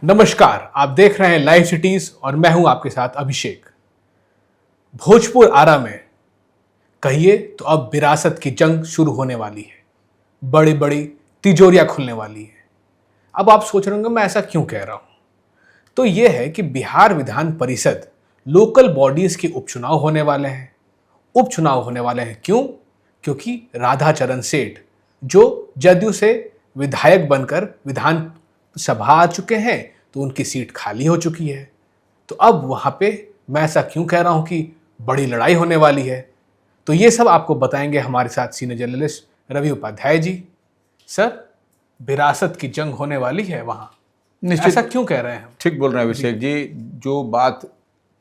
नमस्कार, आप देख रहे हैं लाइव सिटीज और मैं हूं आपके साथ अभिषेक। भोजपुर आरा में कहिए तो अब विरासत की जंग शुरू होने वाली है। बड़ी बड़ी तिजोरियां खुलने वाली है। अब आप सोच रहे होंगे मैं ऐसा क्यों कह रहा हूं। तो यह है कि बिहार विधान परिषद लोकल बॉडीज के उपचुनाव होने वाले हैं। उपचुनाव होने वाले हैं क्यों? क्योंकि राधाचरण सेठ जो जदयू से विधायक बनकर विधान सभा आ चुके हैं, तो उनकी सीट खाली हो चुकी है। तो अब वहां पे मैं ऐसा क्यों कह रहा हूं कि बड़ी लड़ाई होने वाली है। तो ये सब आपको बताएंगे हमारे साथ senior journalist Ravi Upadhyay ji. Sir, विरासत की जंग होने वाली है वहां, निश्चित ऐसा क्यों कह रहे हैं हम? ठीक बोल रहे हैं अभिषेक जी। जो बात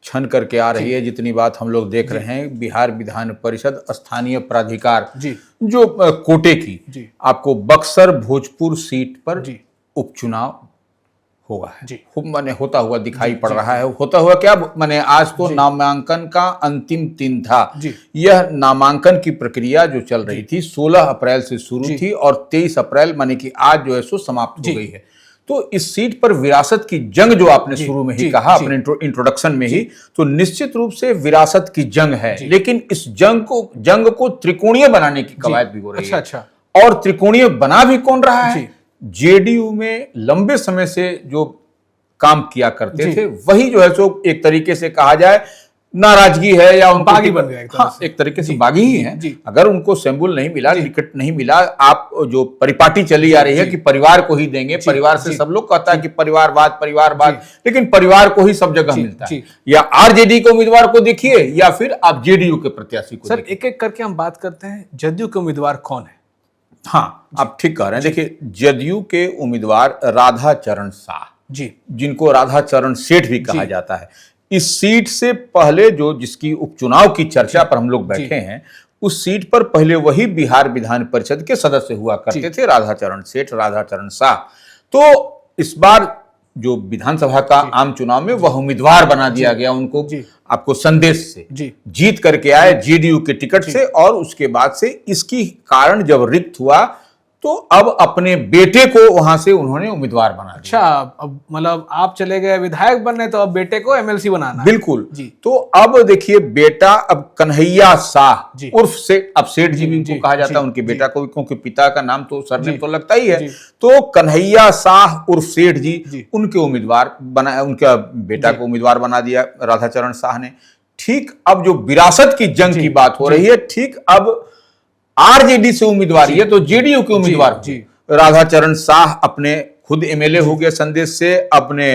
छन करके आ रही है, जितनी बात हम लोग देख रहे हैं, बिहार विधान परिषद स्थानीय प्राधिकार जो कोटे की आपको बक्सर भोजपुर सीट पर उपचुनाव होगा माने होता हुआ दिखाई पड़ रहा है। होता हुआ क्या माने, आज तो नामांकन का अंतिम दिन था। यह नामांकन की प्रक्रिया जो चल रही थी 16 अप्रैल से शुरू थी और 23 अप्रैल माने कि आज जो है सो समाप्त हो गई है। तो इस सीट पर विरासत की जंग जो आपने शुरू में ही कहा अपने इंट्रोडक्शन में ही, तो निश्चित रूप से विरासत की जंग है। लेकिन इस जंग को त्रिकोणीय बनाने की कवायद भी हो रही है। और त्रिकोणीय बना भी कौन रहा है? जेडीयू में लंबे समय से जो काम किया करते थे वही जो है सो एक तरीके से कहा जाए नाराजगी है या उनको बागी बन गया। एक तरीके से बागी ही है। अगर उनको सिंबल नहीं मिला, टिकट नहीं मिला, आप जो परिपाटी चली आ रही है कि परिवार को ही देंगे, परिवार से सब लोग कहता है कि परिवारवाद, लेकिन परिवार को ही सब जगह मिलता है। या आरजेडी के उम्मीदवार को देखिए या फिर आप जेडीयू के प्रत्याशी को। सर, एक एक करके हम बात करते हैं। जदयू के उम्मीदवार कौन है? हाँ, आप ठीक कह रहे हैं। देखिए, जदयू के उम्मीदवार राधाचरण शाह जिनको राधाचरण सेठ भी कहा जाता है। इस सीट से पहले जो जिसकी उपचुनाव की चर्चा पर हम लोग बैठे हैं, उस सीट पर पहले वही बिहार विधान परिषद के सदस्य हुआ करते थे, राधाचरण सेठ, राधाचरण शाह। तो इस बार जो विधानसभा का आम चुनाव में वह उम्मीदवार बना दिया गया उनको, आपको संदेश से जीत करके आए जेडीयू के टिकट से। और उसके बाद से इसकी कारण जब रिक्त हुआ तो अब अपने बेटे को वहां से उन्होंने उम्मीदवार बना दिया। अच्छा, अब मतलब आप चले गए विधायक बनने, तो अब बेटे को एमएलसी बनाना। बिल्कुल। तो अब देखिए, बेटा अब कन्हैया शाह उर्फ से, अब सेठ जी भी उनको कहा जाता है, उनके बेटा को भी, क्योंकि पिता का नाम तो सरनेम तो लगता ही है। तो कन्हैया शाह उर्फ सेठ जी उनके उम्मीदवार बना, उनका बेटा को उम्मीदवार बना दिया राधाचरण शाह ने। ठीक अब जो विरासत की जंग की बात हो रही है, ठीक अब आरजेडी से उम्मीदवार है तो जेडीयू के उम्मीदवार राधाचरण शाह अपने खुद एमएलए हो गए संदेश से। अपने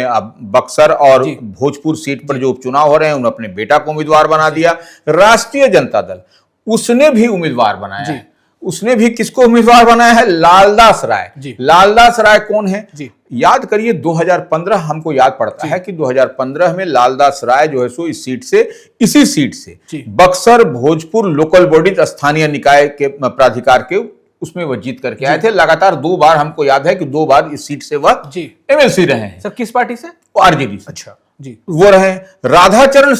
बक्सर और भोजपुर सीट पर जो उपचुनाव हो रहे हैं, उन्होंने अपने बेटा को उम्मीदवार बना दिया। राष्ट्रीय जनता दल उसने भी उम्मीदवार बनाया है। उसने भी किसको उम्मीदवार बनाया है? लालदास राय। लालदास राय कौन है? याद करिए, 2015 हमको याद पड़ता है कि 2015 में लालदास राय जो है सो इसी सीट से बक्सर भोजपुर लोकल बॉडी स्थानीय निकाय के प्राधिकार के उसमें वह जीत करके आए थे। लगातार 2 बार हमको याद है कि 2 बार इस सीट से वह एमएलसी रहे हैं। सर, किस पार्टी से? आरजेडी से। अच्छा वो रहे। राधाचरण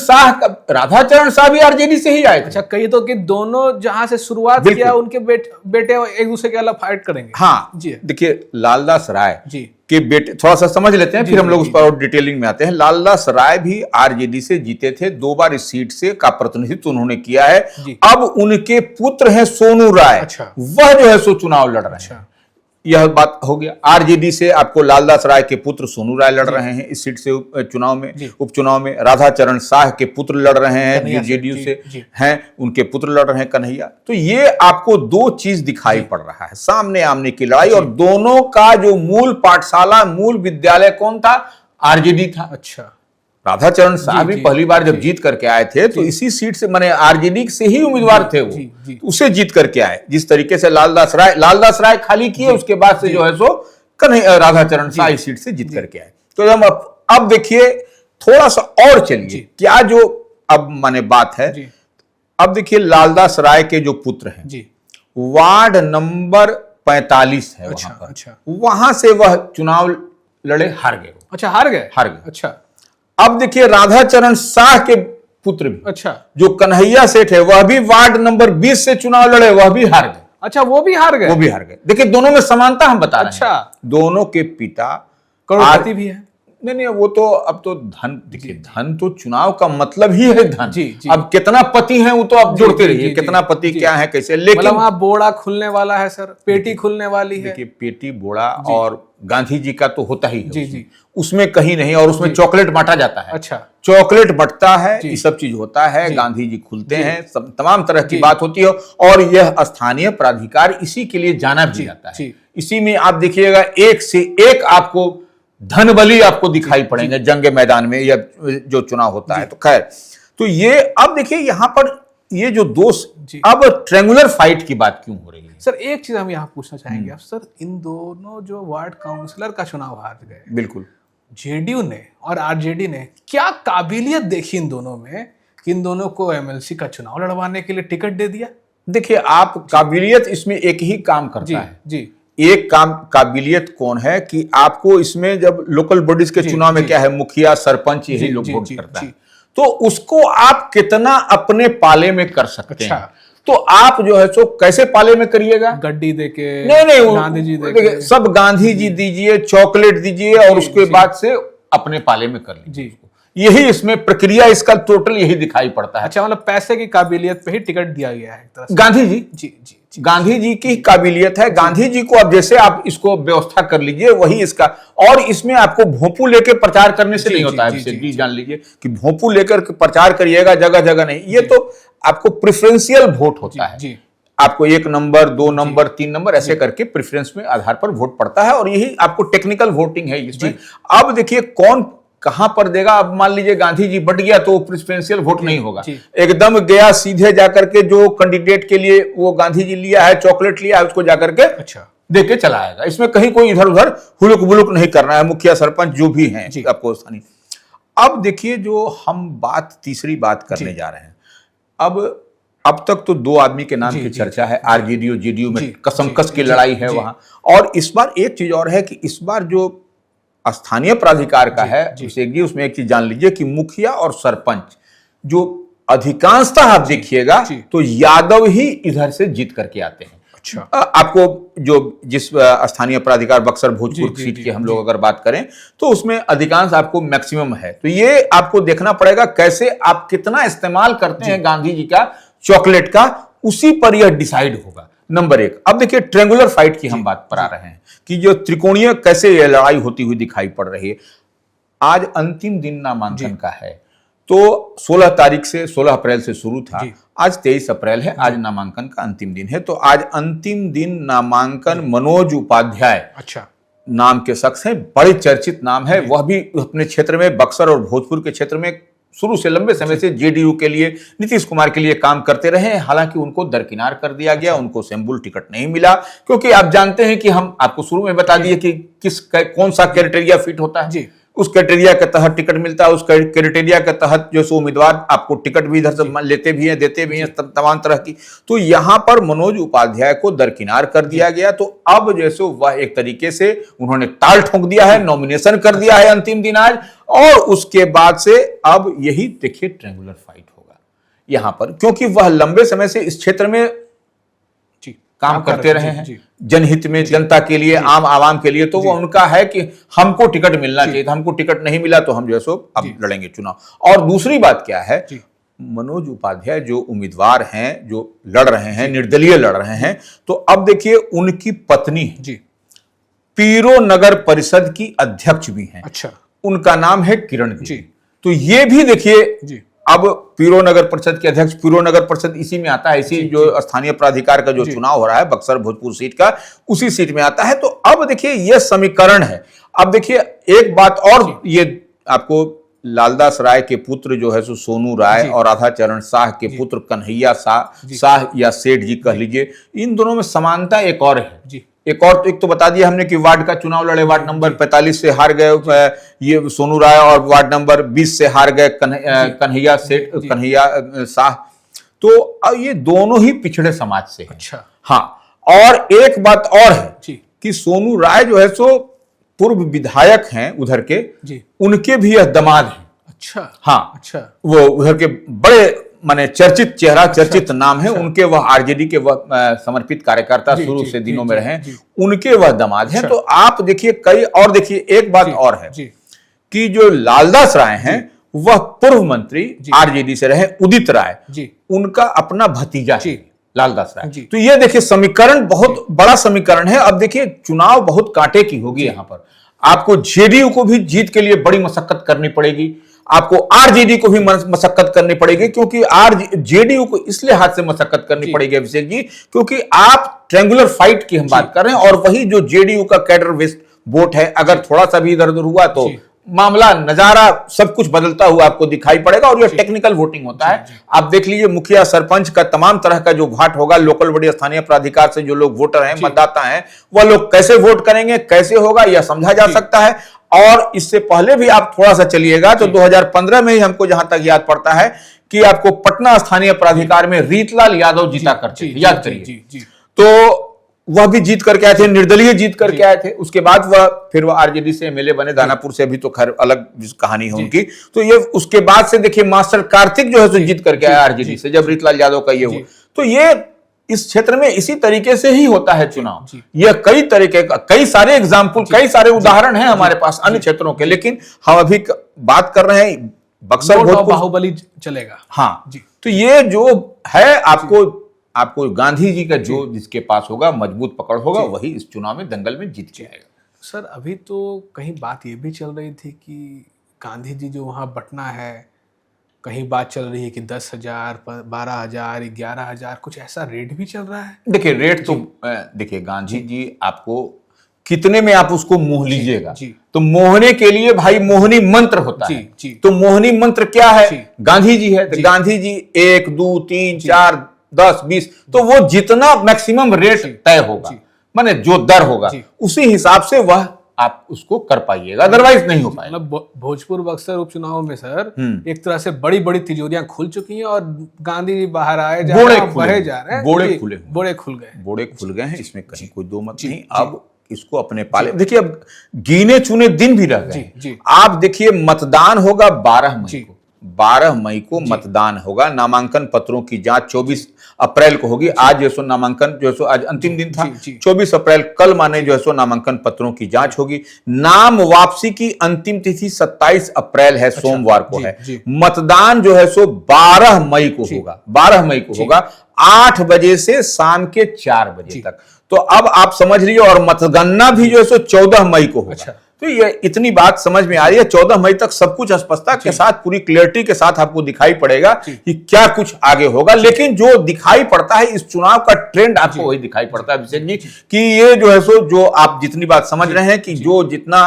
शाह भी आरजेडी से ही आए थे। अच्छा, कही तो कि दोनों जहां से शुरुआत किया, उनके बेटे एक दूसरे के अलग फाइट करेंगे। हाँ जी। देखिए, लालदास राय के बेटे, थोड़ा सा समझ लेते हैं, फिर हम लोग उस पर और डिटेलिंग में आते हैं। लालदास राय भी आरजेडी से जीते थे। 2 बार इस सीट से का प्रतिनिधित्व उन्होंने किया है। अब उनके पुत्र हैं सोनू राय, वह जो है सो चुनाव लड़ रहे हैं। यह बात हो गया। आरजेडी से आपको लालदास राय के पुत्र सोनू राय लड़ रहे हैं इस सीट से चुनाव में। उपचुनाव में राधाचरण शाह के पुत्र लड़ रहे हैं, जो जेडीयू से हैं, उनके पुत्र लड़ रहे हैं कन्हैया। तो ये आपको 2 चीज दिखाई पड़ रहा है, सामने आमने की लड़ाई। और दोनों का जो मूल पाठशाला, मूल विद्यालय कौन था? आरजेडी था। अच्छा, राधाचरण शाह भी पहली बार जब जीत करके आए थे तो इसी सीट से, माने आरजेडी से ही उम्मीदवार थे वो, उसे जीत करके आए। जिस तरीके से लालदास राय खाली किए, उसके बाद से जो है सो राधाचरण शाह इस सीट से जीत करके आए। तो हम अब देखिए, थोड़ा सा और चलिए, क्या जो अब माने बात है। अब देखिए, लालदास राय के जो पुत्र हैं, वार्ड नंबर 45 है वहां पर, वहां से वह चुनाव लड़े, हार गए। अच्छा, हार गए। अच्छा, अब देखिए, राधाचरण शाह के पुत्र भी, जो कन्हैया सेठ है, वह भी वार्ड नंबर 20 से चुनाव लड़े, वह भी हार गए। अच्छा, वो भी हार गए। देखिए, दोनों में समानता हम बता रहे हैं। दोनों के पिता करोड़पति भी है। नहीं नहीं, वो तो अब तो धन, देखिए धन तो चुनाव का मतलब ही है धन। जी, जी। अब कितना पति है वो तो आप जोड़ते रहिए, कितना पति क्या है कैसे, लेकिन मतलब वहाँ बोड़ा खुलने वाला है सर, पेटी खुलने वाली है। देखिए पेटी बोड़ा और गांधी जी का तो होता ही है, जी जी, उसमें कहीं नहीं, और उसमें चॉकलेट बांटा जाता है। अच्छा, चॉकलेट बंटता है, ये सब चीज होता है, गांधी जी खुलते हैं, सब तमाम तरह की बात होती है, और यह स्थानीय प्राधिकार इसी के लिए जाना भी जाता है। इसी में आप देखिएगा एक से एक आपको धन बली आपको दिखाई पड़ेंगे जंग मैदान में या जो चुनाव होता है। तो खैर, तो ये अब देखिए यहाँ पर ये जो दोस्त, अब ट्रेंगुलर फाइट की बात क्यों हो रही है सर? एक चीज हम यहाँ पूछना चाहेंगे आप सर, इन दोनों जो वार्ड काउंसलर का चुनाव हार गए, बिल्कुल जेडीयू ने और आरजेडी ने क्या काबिलियत देखी इन दोनों में कि इन दोनों को एमएलसी का चुनाव लड़वाने के लिए टिकट दे दिया? देखिए आप काबिलियत इसमें एक ही काम करता है जी, एक काम काबिलियत कौन है कि आपको इसमें जब लोकल बॉडीज के चुनाव में क्या है, मुखिया सरपंच यही लोग वोट करता है, तो उसको आप कितना अपने पाले में कर सकते हैं। तो आप जो है सो कैसे पाले में करिएगा? गड्डी देके? नहीं, गांधी जी देके? सब गांधी जी दीजिए, चॉकलेट दीजिए, और उसके बाद से अपने पाले में कर लीजिए। यही इसमें प्रक्रिया, इसका टोटल यही दिखाई पड़ता है। अच्छा, मतलब पैसे की काबिलियत पे ही टिकट दिया गया है एक तरह से। गांधी जी जी, गांधी जी की काबिलियत है, गांधी जी को अब जैसे आप इसको व्यवस्था कर लीजिए वही इसका, और इसमें आपको भोंपू लेकर प्रचार करने से नहीं होता है। जी जान लीजिए कि भोंपू लेकर प्रचार करिएगा जगह जगह नहीं, ये तो आपको प्रेफरेंशियल वोट होता है। आपको 1 नंबर 2 नंबर 3 नंबर ऐसे करके प्रेफरेंस में आधार पर वोट पड़ता है, और यही आपको टेक्निकल वोटिंग है इसमें। अब देखिए कौन कहां पर देगा। अब मान लीजिए गांधी जी बट गया तो प्रेफरेंशियल वोट नहीं होगा, एकदम गया सीधे जाकर के जो कैंडिडेट के लिए वो गांधी जी लिया है, चॉकलेट लिया है, उसको जाकर के दे के चला आएगा। इसमें कहीं कोई इधर उधर हुलुक बुलुक नहीं करना है, मुखिया सरपंच जो भी हैं आपको स्थानीय। अब देखिए जो हम तीसरी बात करने जा रहे हैं, अब तक तो 2 आदमी के नाम की चर्चा है, आरजेडी और जेडीयू में कसमकस की लड़ाई है वहां। और इस बार एक चीज और है कि इस बार जो स्थानीय प्राधिकार का है अभिषेक जी, उसमें एक चीज जान लीजिए कि मुखिया और सरपंच जो अधिकांशतः आप देखिएगा तो यादव ही इधर से जीत करके आते हैं। अच्छा, आपको जो जिस स्थानीय प्राधिकार बक्सर भोजपुर सीट की हम लोग अगर बात करें तो उसमें अधिकांश आपको मैक्सिमम है। तो ये आपको देखना पड़ेगा कैसे आप कितना इस्तेमाल करते हैं गांधी जी का चॉकलेट का, उसी पर यह डिसाइड होगा। नंबर 1, अब देखिए ट्रेंगुलर फाइट की हम बात पर आ रहे हैं कि जो त्रिकोणीय कैसे यह लड़ाई होती हुई दिखाई पड़ रही है। आज अंतिम दिन नामांकन का है, तो 16 तारीख से 16 अप्रैल से शुरू था, आज 23 अप्रैल है, आज नामांकन का अंतिम दिन है। तो आज अंतिम दिन नामांकन मनोज उपाध्याय नाम के शख्स हैं, बड़े चर्चित नाम है, वह भी अपने क्षेत्र में बक्सर और भोजपुर के क्षेत्र में शुरू से लंबे समय से जेडीयू के लिए, नीतीश कुमार के लिए काम करते रहे। हालांकि उनको दरकिनार कर दिया गया, उनको सिंबल टिकट नहीं मिला, क्योंकि आप जानते हैं कि हम आपको शुरू में बता दिए कि कौन सा क्राइटेरिया फिट होता है, उस क्राइटेरिया के तहत टिकट मिलता है। उस क्राइटेरिया के तहत जो सो उम्मीदवार आपको टिकट भी इधर से लेते भी हैं, देते भी हैं, तमाम तरह की। तो यहां पर मनोज उपाध्याय को दरकिनार कर दिया गया। तो अब जैसे वह एक तरीके से उन्होंने ताल ठोक दिया है, नॉमिनेशन कर दिया है अंतिम दिन आज, और उसके बाद से अब यही देखिए ट्रेंगुलर फाइट होगा यहां पर, क्योंकि वह लंबे समय से इस क्षेत्र में काम करते रहे हैं, जनहित में, जनता के लिए, आम आवाम के लिए। तो वो उनका है कि हमको टिकट मिलना चाहिए, हमको टिकट नहीं मिला तो हम जो है सो अब लड़ेंगे चुनाव। और दूसरी बात क्या है, मनोज उपाध्याय जो उम्मीदवार हैं, जो लड़ रहे हैं, निर्दलीय लड़ रहे हैं, तो अब देखिए उनकी पत्नी पीरो नगर परिषद की अध्यक्ष भी हैं। अच्छा, उनका नाम है किरण जी। तो ये भी देखिए अब पीरो नगर परिषद के अध्यक्ष, पीरो नगर परिषद इसी में आता है, इसी जो स्थानीय प्राधिकार का जो चुनाव हो रहा है बक्सर भोजपुर सीट का, उसी सीट में आता है। तो अब देखिए यह समीकरण है। अब देखिए एक बात और, ये आपको लालदास राय के पुत्र जो है सो सोनू राय और राधा चरण शाह के पुत्र कन्हैया शाह या सेठ जी कह लीजिए, इन दोनों में समानता एक और है। एक तो बता दिया हमने कि वार्ड का चुनाव लड़े, वार्ड नंबर 45 से हार गए ये सोनू राय, और वार्ड नंबर 20 से हार गए कन्हैया शाह। तो अब ये दोनों ही पिछड़े समाज से हैं। अच्छा, हाँ, और एक बात और है कि सोनू राय जो है सो पूर्व विधायक हैं उधर के, उनके भी यह दामाद हैं। अच्छा, हाँ, अच्छा, वो उधर के बड़े माने चर्चित चेहरा, चर्चित नाम है उनके, वह आरजेडी के वह समर्पित कार्यकर्ता शुरू से दिनों में रहे, उनके वह दामाद हैं। तो आप देखिए कई, और देखिए एक बात और है कि जो लालदास राय हैं वह पूर्व मंत्री आरजेडी से रहे, उदित राय जी, उनका अपना भतीजा जी, लालदास राय। तो ये देखिए समीकरण बहुत बड़ा समीकरण है। अब देखिए चुनाव बहुत कांटे की होगी, यहां पर आपको जेडीयू को भी जीत के लिए बड़ी मशक्कत करनी पड़ेगी, आपको आरजेडी को भी मशक्कत करनी पड़ेगी, क्योंकि जेडीयू को इसलिए हाथ से मशक्कत करनी पड़ेगी अभिषेक जी, क्योंकि आप ट्रायंगुलर फाइट की हम बात कर रहे हैं, और वही जो जेडीयू का कैडर वेस्ट वोट है, अगर थोड़ा सा भी इधर उधर हुआ तो मामला नजारा सब कुछ बदलता हुआ आपको दिखाई पड़ेगा। और ये टेक्निकल वोटिंग होता है। आप देख लीजिए मुखिया सरपंच का तमाम तरह का जो घाट होगा, लोकल बॉडी स्थानीय प्राधिकार से जो लोग वोटर हैं, मतदाता हैं, वह लोग कैसे वोट करेंगे, कैसे होगा, यह समझा जा सकता है। और इससे पहले भी आप थोड़ा सा चलिएगा तो 2015 में ही हमको जहां तक याद पड़ता है कि आपको पटना स्थानीय प्राधिकार में रीतलाल यादव जीता करते थे, याद करिए। तो वह भी जीत करके आए थे, निर्दलीय जीत करके आए थे। उसके बाद फिर वह आरजेडी से एमएलए बने, दानापुर से, अभी तो खैर अलग कहानी है उनकी। तो ये उसके बाद से देखिए मास्टर कार्तिक जो है सो जीत करके आया आरजेडी से, जब रीतलाल यादव का ये हुआ। तो ये इस क्षेत्र में इसी तरीके से ही होता है चुनाव। यह कई तरीके का, कई सारे एग्जाम्पल, कई सारे उदाहरण हैं हमारे पास अन्य क्षेत्रों के, लेकिन हम अभी बात कर रहे हैं बक्सर बाहुबली चलेगा। हाँ, तो ये जो है आपको गांधी जी का जो जिसके पास होगा, मजबूत पकड़ होगा, वही इस चुनाव में दंगल में जीत के आएगा। सर अभी तो कहीं बात ये भी चल रही थी कि गांधी जी जो वहां बटना है, कहीं बात चल रही है कि 10,000, 12,000, 11,000 कुछ ऐसा रेट भी चल रहा है। देखिए रेट तो देखिए गांधी जी आपको कितने में आप उसको मोह लीजिएगा, तो मोहने के लिए भाई मोहनी मंत्र होता है। तो मोहनी मंत्र क्या है? गांधी जी है। तो गांधी जी 1, 2, 3, 4, 10, 20, तो वो जितना मैक्सिमम रेट तय होगा, माने जो दर होगा, उसी हिसाब से वह आप उसको कर पाइएगा, अदरवाइज नहीं हो पाएगा। मतलब भोजपुर बक्सर उपचुनाव में सर एक तरह से बड़ी बड़ी तिजोरियां खुल चुकी हैं और गांधी जी बाहर आए जा रहे हैं, बहे जा रहे हैं, बोड़े खुल गए हैं। इसमें कहीं कोई दो मत नहीं। अब इसको अपने पाले, देखिए अब गिने चुने दिन भी रह गए। आप देखिए मतदान होगा 12 मई को मतदान होगा। नामांकन पत्रों की जांच 24 अप्रैल को होगी। आज जो सो नामांकन जो सो आज अंतिम दिन था, 24 अप्रैल कल माने जो है सो नामांकन पत्रों की जांच होगी। नाम वापसी की अंतिम तिथि 27 अप्रैल है, सोमवार को है। मतदान जो है सो 12 मई को होगा, 12 मई को होगा, 8 बजे से शाम के 4 बजे तक। तो अब आप समझ लीजिए, और मतगणना भी जो है सो 14 मई को होगा। तो ये इतनी बात समझ में आ रही है। 14 मई तक सब कुछ स्पष्टता के साथ, पूरी क्लियरिटी के साथ आपको दिखाई पड़ेगा कि क्या कुछ आगे होगा। लेकिन जो दिखाई पड़ता है इस चुनाव का ट्रेंड आपको वही दिखाई पड़ता है अभिषेक जी, कि ये जो है सो जो आप जितनी बात समझ रहे हैं कि जो जितना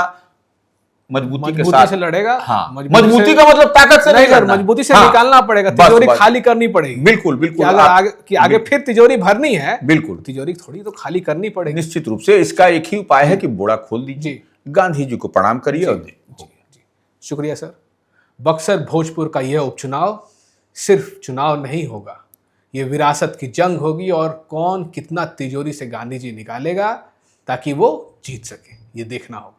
मजबूती के साथ से लड़ेगा, हाँ, मजबूती का मतलब ताकत से नहीं करना, मजबूती से निकालना पड़ेगा, तिजोरी खाली करनी पड़ेगी। बिल्कुल बिल्कुल, अगर आगे फिर तिजोरी भरनी है, बिल्कुल तिजोरी थोड़ी तो खाली करनी पड़ेगी। निश्चित रूप से इसका एक ही उपाय है कि बोड़ा खोल दीजिए, गांधी जी को प्रणाम करिए और शुक्रिया सर। बक्सर भोजपुर का यह उपचुनाव सिर्फ चुनाव नहीं होगा, ये विरासत की जंग होगी, और कौन कितना तिजोरी से गांधी जी निकालेगा ताकि वो जीत सके, ये देखना होगा।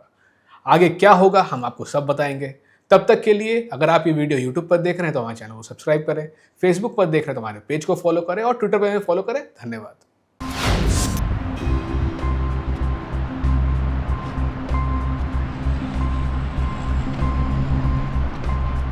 आगे क्या होगा हम आपको सब बताएंगे। तब तक के लिए अगर आप ये वीडियो यूट्यूब पर देख रहे हैं तो हमारे चैनल को सब्सक्राइब करें, फेसबुक पर देख रहे हैं तो हमारे पेज को फॉलो करें, और ट्विटर पर भी फॉलो करें। धन्यवाद।